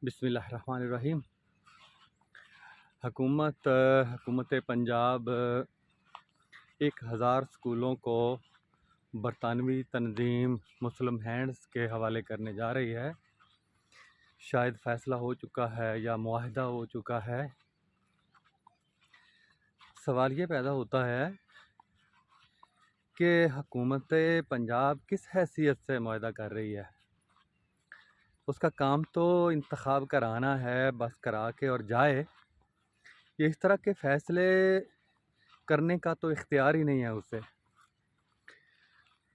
بسم اللہ الرحمن الرحیم۔ حکومت پنجاب 1000 اسکولوں کو برطانوی تنظیم مسلم ہینڈز کے حوالے کرنے جا رہی ہے۔ شاید فیصلہ ہو چکا ہے یا معاہدہ ہو چکا ہے۔ سوال یہ پیدا ہوتا ہے کہ حکومت پنجاب کس حیثیت سے معاہدہ کر رہی ہے؟ اس کا کام تو انتخاب کرانا ہے، بس کرا کے اور جائے۔ یہ اس طرح کے فیصلے کرنے کا تو اختیار ہی نہیں ہے اسے۔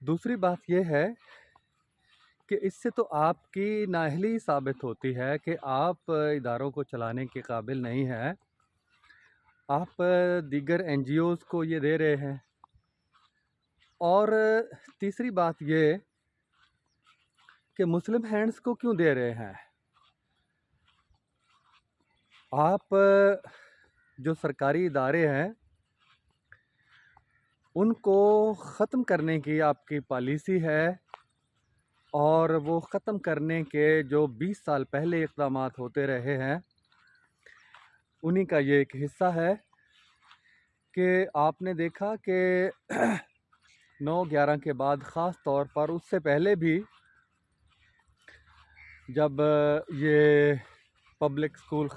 دوسری بات یہ ہے کہ اس سے تو آپ کی نااہلی ثابت ہوتی ہے کہ آپ اداروں کو چلانے کے قابل نہیں ہیں۔ آپ دیگر این جی اوز کو یہ دے رہے ہیں۔ اور تیسری بات یہ کہ مسلم ہینڈز کو کیوں دے رہے ہیں؟ آپ جو سرکاری ادارے ہیں ان کو ختم کرنے کی آپ کی پالیسی ہے، اور وہ ختم کرنے کے جو 20 سال پہلے اقدامات ہوتے رہے ہیں انہی کا یہ ایک حصہ ہے کہ آپ نے دیکھا کہ 9/11 کے بعد، خاص طور پر اس سے پہلے بھی، جب یہ public school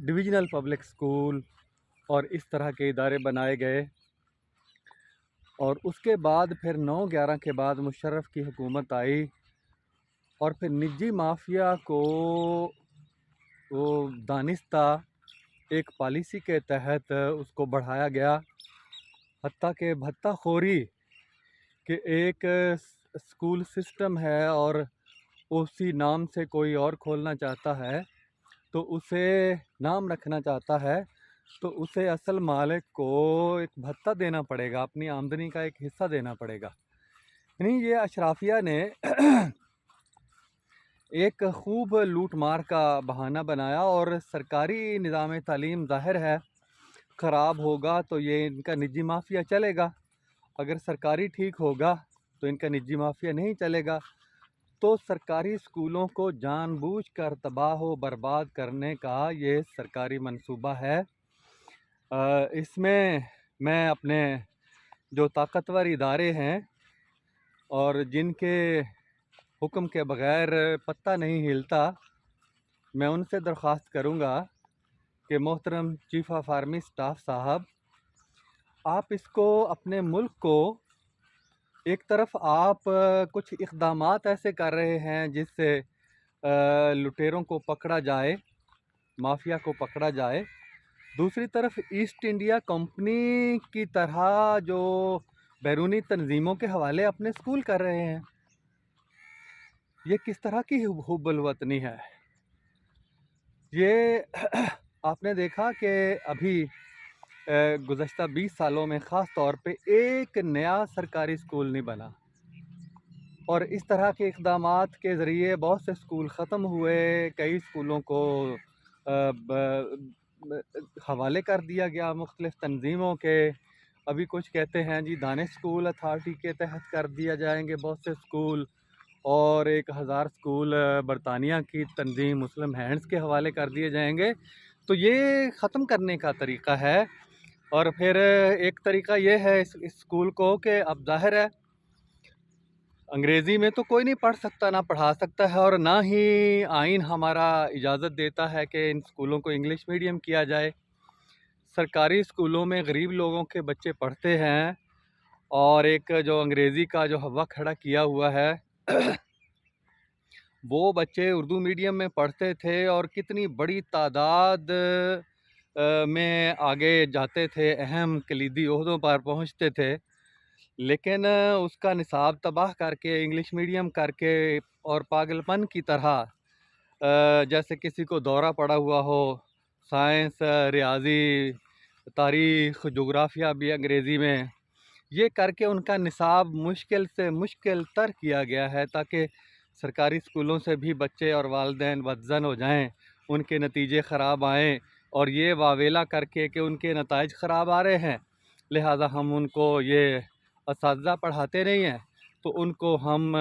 divisional public school اور اس طرح کے ادارے بنائے گئے، اور اس کے بعد پھر 9/11 کے بعد مشرف کی حکومت آئی، اور پھر نجی مافیا کو وہ دانستہ ایک پالیسی کے تحت اس کو بڑھایا گیا، حتیٰ کہ بھتہ خوری کہ ایک اسکول سسٹم ہے اور اسی نام سے کوئی اور کھولنا چاہتا ہے تو اسے نام رکھنا چاہتا ہے تو اسے اصل مالک کو ایک بھتہ دینا پڑے گا، اپنی آمدنی کا ایک حصہ دینا پڑے گا۔ یعنی یہ اشرافیہ نے ایک خوب لوٹ مار کا بہانہ بنایا، اور سرکاری نظام تعلیم ظاہر ہے خراب ہوگا تو یہ ان کا نجی مافیا چلے گا، اگر سرکاری ٹھیک ہوگا تو ان کا نجی مافیا نہیں چلے گا۔ تو سرکاری اسکولوں کو جان بوجھ کر تباہ و برباد کرنے کا یہ سرکاری منصوبہ ہے۔ اس میں اپنے جو طاقتور ادارے ہیں اور جن کے حکم کے بغیر پتہ نہیں ہلتا، میں ان سے درخواست کروں گا کہ محترم چیف آف آرمی اسٹاف صاحب، آپ اس کو اپنے ملک کو ایک طرف آپ کچھ اقدامات ایسے کر رہے ہیں جس سے لٹیروں کو پکڑا جائے، مافیا کو پکڑا جائے، دوسری طرف ایسٹ انڈیا کمپنی کی طرح جو بیرونی تنظیموں کے حوالے اپنے اسکول کر رہے ہیں۔ یہ کس طرح کی حب الوطنی ہے؟ یہ آپ نے دیکھا کہ ابھی گزشتہ 20 سالوں میں خاص طور پہ ایک نیا سرکاری اسکول نہیں بنا، اور اس طرح کے اقدامات کے ذریعے بہت سے اسکول ختم ہوئے، کئی اسکولوں کو حوالے کر دیا گیا مختلف تنظیموں کے۔ ابھی کچھ کہتے ہیں جی دانش اسکول اتھارٹی کے تحت کر دیا جائیں گے بہت سے اسکول، اور 1000 اسکول برطانیہ کی تنظیم مسلم ہینڈز کے حوالے کر دیے جائیں گے۔ تو یہ ختم کرنے کا طریقہ ہے۔ اور پھر ایک طریقہ یہ ہے اس اسکول کو کہ اب ظاہر ہے انگریزی میں تو کوئی نہیں پڑھ سکتا، نہ پڑھا سکتا ہے، اور نہ ہی آئین ہمارا اجازت دیتا ہے کہ ان اسکولوں کو انگلش میڈیم کیا جائے۔ سرکاری اسکولوں میں غریب لوگوں کے بچے پڑھتے ہیں، اور ایک جو انگریزی کا جو ہوا کھڑا کیا ہوا ہے وہ بچے اردو میڈیم میں پڑھتے تھے اور کتنی بڑی تعداد میں آگے جاتے تھے، اہم کلیدی عہدوں پر پہنچتے تھے، لیکن اس کا نصاب تباہ کر کے انگلش میڈیم کر کے اور پاگل پن کی طرح جیسے کسی کو دورہ پڑا ہوا ہو، سائنس، ریاضی، تاریخ، جغرافیہ بھی انگریزی میں، یہ کر کے ان کا نصاب مشکل سے مشکل تر کیا گیا ہے تاکہ سرکاری اسکولوں سے بھی بچے اور والدین بدزن ہو جائیں، ان کے نتیجے خراب آئیں، اور یہ واویلا کر کے کہ ان کے نتائج خراب آ رہے ہیں لہٰذا ہم ان کو یہ اساتذہ پڑھاتے نہیں ہیں تو ان کو ہم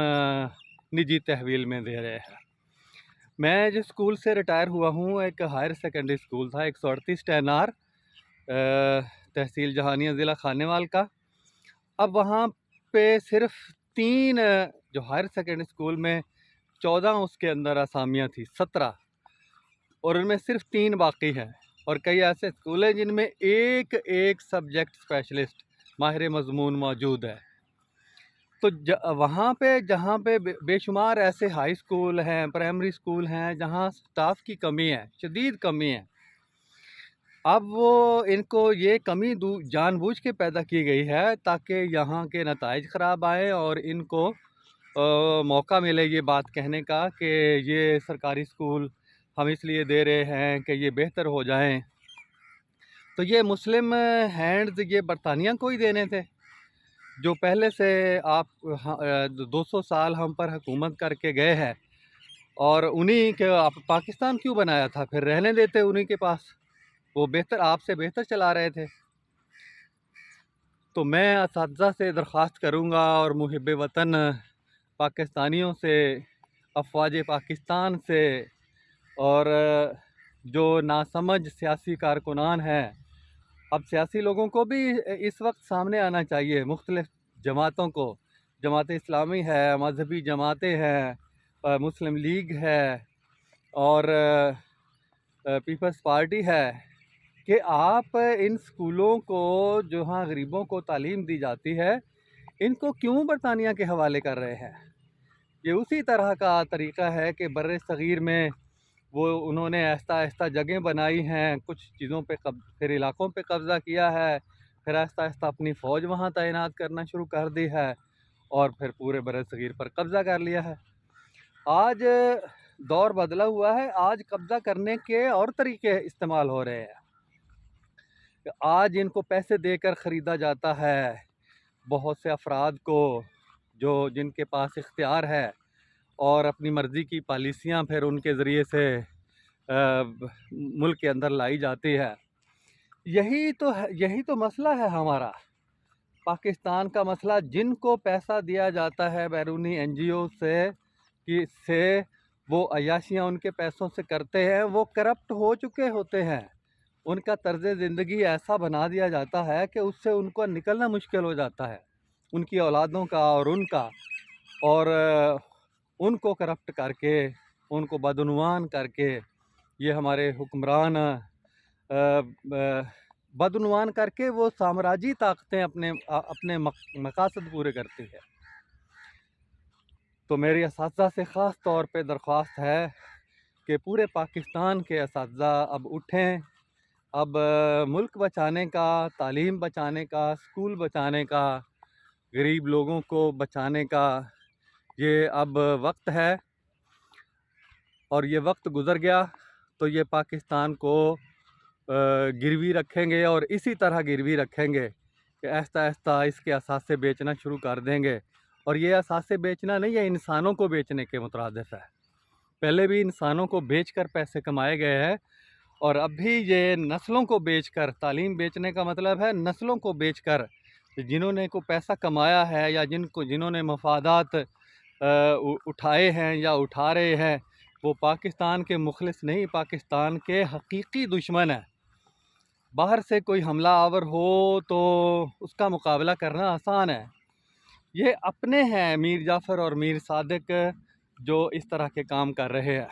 نجی تحویل میں دے رہے ہیں۔ میں جس اسکول سے ریٹائر ہوا ہوں ایک ہائر سیکنڈری اسکول تھا 138 TNR تحصیل جہانیہ ضلع خانیوال کا۔ اب وہاں پہ صرف 3 جو ہائر سیکنڈری اسکول میں 14 اس کے اندر اسامیاں تھیں 17، اور ان میں صرف 3 باقی ہیں، اور کئی ایسے اسکول ہیں جن میں ایک سبجیکٹ اسپیشلسٹ ماہر مضمون موجود ہے۔ تو وہاں پہ جہاں پہ بے شمار ایسے ہائی اسکول ہیں، پرائمری اسکول ہیں جہاں سٹاف کی کمی ہے، شدید کمی ہے، اب وہ ان کو یہ کمی جان بوجھ کے پیدا کی گئی ہے تاکہ یہاں کے نتائج خراب آئیں اور ان کو موقع ملے یہ بات کہنے کا کہ یہ سرکاری اسکول ہم اس لیے دے رہے ہیں کہ یہ بہتر ہو جائیں۔ تو یہ مسلم ہینڈز یہ برطانیہ کو ہی دینے تھے جو پہلے سے آپ 200 سال ہم پر حکومت کر کے گئے ہیں، اور انہی کے آپ پاکستان کیوں بنایا تھا؟ پھر رہنے دیتے انہی کے پاس، وہ بہتر آپ سے بہتر چلا رہے تھے۔ تو میں اساتذہ سے درخواست کروں گا اور محب وطن پاکستانیوں سے، افواج پاکستان سے، اور جو ناسمجھ سیاسی کارکنان ہیں، اب سیاسی لوگوں کو بھی اس وقت سامنے آنا چاہیے، مختلف جماعتوں کو، جماعت اسلامی ہے، مذہبی جماعتیں ہیں، مسلم لیگ ہے اور پیپلز پارٹی ہے، کہ آپ ان اسکولوں کو جہاں غریبوں کو تعلیم دی جاتی ہے ان کو کیوں برطانیہ کے حوالے کر رہے ہیں؟ یہ اسی طرح کا طریقہ ہے کہ بر صغیر میں وہ انہوں نے آہستہ آہستہ جگہیں بنائی ہیں، کچھ چیزوں پہ پھر علاقوں پہ قبضہ کیا ہے، پھر آہستہ آہستہ اپنی فوج وہاں تعینات کرنا شروع کر دی ہے، اور پھر پورے بر صغیر پر قبضہ کر لیا ہے۔ آج دور بدلا ہوا ہے، آج قبضہ کرنے کے اور طریقے استعمال ہو رہے ہیں۔ آج ان کو پیسے دے کر خریدا جاتا ہے، بہت سے افراد کو جن کے پاس اختیار ہے، اور اپنی مرضی کی پالیسیاں پھر ان کے ذریعے سے ملک کے اندر لائی جاتی ہے۔ یہی تو مسئلہ ہے ہمارا پاکستان کا مسئلہ۔ جن کو پیسہ دیا جاتا ہے بیرونی NGO سے وہ عیاشیاں ان کے پیسوں سے کرتے ہیں، وہ کرپٹ ہو چکے ہوتے ہیں، ان کا طرز زندگی ایسا بنا دیا جاتا ہے کہ اس سے ان کو نکلنا مشکل ہو جاتا ہے، ان کی اولادوں کا اور ان کا، اور ان کو کرپٹ کر کے، ان کو بدعنوان کر کے یہ ہمارے حکمران بدعنوان کر کے وہ سامراجی طاقتیں اپنے مقاصد پورے کرتی ہے۔ تو میری اساتذہ سے خاص طور پہ درخواست ہے کہ پورے پاکستان کے اساتذہ اب اٹھیں، اب ملک بچانے کا، تعلیم بچانے کا، اسکول بچانے کا، غریب لوگوں کو بچانے کا یہ اب وقت ہے، اور یہ وقت گزر گیا تو یہ پاکستان کو گروی رکھیں گے، اور اسی طرح گروی رکھیں گے کہ آہستہ آہستہ اس کے اثاثے بیچنا شروع کر دیں گے۔ اور یہ اثاثے بیچنا نہیں ہے، انسانوں کو بیچنے کے مترادف ہے۔ پہلے بھی انسانوں کو بیچ کر پیسے کمائے گئے ہیں، اور اب بھی یہ نسلوں کو بیچ کر، تعلیم بیچنے کا مطلب ہے نسلوں کو بیچ کر، جنہوں نے کو پیسہ کمایا ہے یا جنہوں نے مفادات اٹھائے ہیں یا اٹھا رہے ہیں، وہ پاکستان کے مخلص نہیں، پاکستان کے حقیقی دشمن ہیں۔ باہر سے کوئی حملہ آور ہو تو اس کا مقابلہ کرنا آسان ہے، یہ اپنے ہیں میر جعفر اور میر صادق جو اس طرح کے کام کر رہے ہیں۔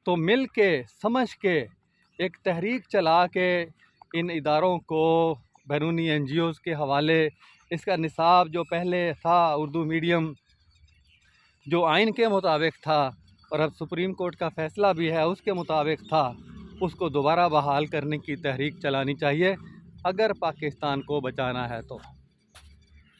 تو مل کے، سمجھ کے، ایک تحریک چلا کے ان اداروں کو بیرونی NGOs کے حوالے، اس کا نصاب جو پہلے تھا اردو میڈیم جو آئین کے مطابق تھا، اور اب سپریم کورٹ کا فیصلہ بھی ہے اس کے مطابق تھا، اس کو دوبارہ بحال کرنے کی تحریک چلانی چاہیے اگر پاکستان کو بچانا ہے تو۔